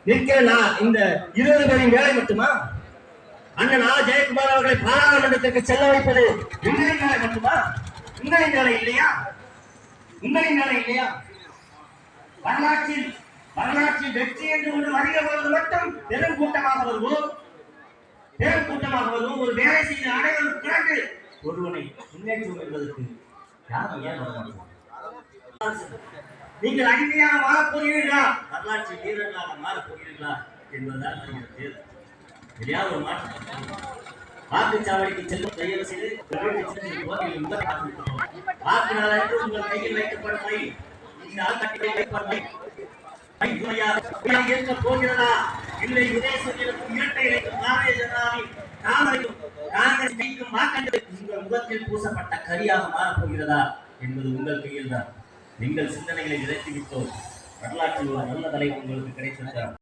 நிற்கிறேனா இந்த 20 பேரின் வேலை மட்டுமா? அண்ணன் ஜெயக்குமார் அவர்களை பாராளுமன்றத்திற்கு செல்ல வைப்பது உங்களின் வேலை மட்டுமா? உங்களின் வேலை இல்லையா? உங்களின் வேலை இல்லையா? வரலாற்றில் வெற்றி என்று ஒன்று வருகிற பொழுது மட்டும் பெரும் கூட்டமாக வருவோம், ஒரு வேலை செய்த அனைவரும் திரண்டு ஒருவனை முன்னேற்றம் என்பதற்கு யாரும் ஏன் வர மாட்டோம்? நீங்கள் அடிமையாக மாறப் போகிறீர்களா, வரலாற்று வீரர்களாக மாறப் போகிறீர்களா என்பதுதான் தேர்தல். எதையாவது ஒரு மாற்றம். வாக்குச்சாவடிக்கு செல்லும் தயவு செய்து வாக்கு நாளன்று உங்கள் கையில் வைக்கப்படும் இந்த ஆள்காட்டியை வைப்பார்கள். இருக்க போகிறதா இல்லை உதயசூரியனுக்கும் இரட்டை இலைக்கும் பாரதிய ஜனதாவின் தாமரைக்கும் காங்கிரஸ் கைக்கும் வாக்களித்து உங்கள் முகத்தில் பூசப்பட்ட கரியாக மாறப்போகிறதா என்பது உங்கள் கையில் தான். நீங்கள் சிந்தனைகளை விதைத்து விட்டோம். வரலாற்றில் ஒரு நல்ல தலைவர் உங்களுக்கு கிடைத்திருக்கிறார்.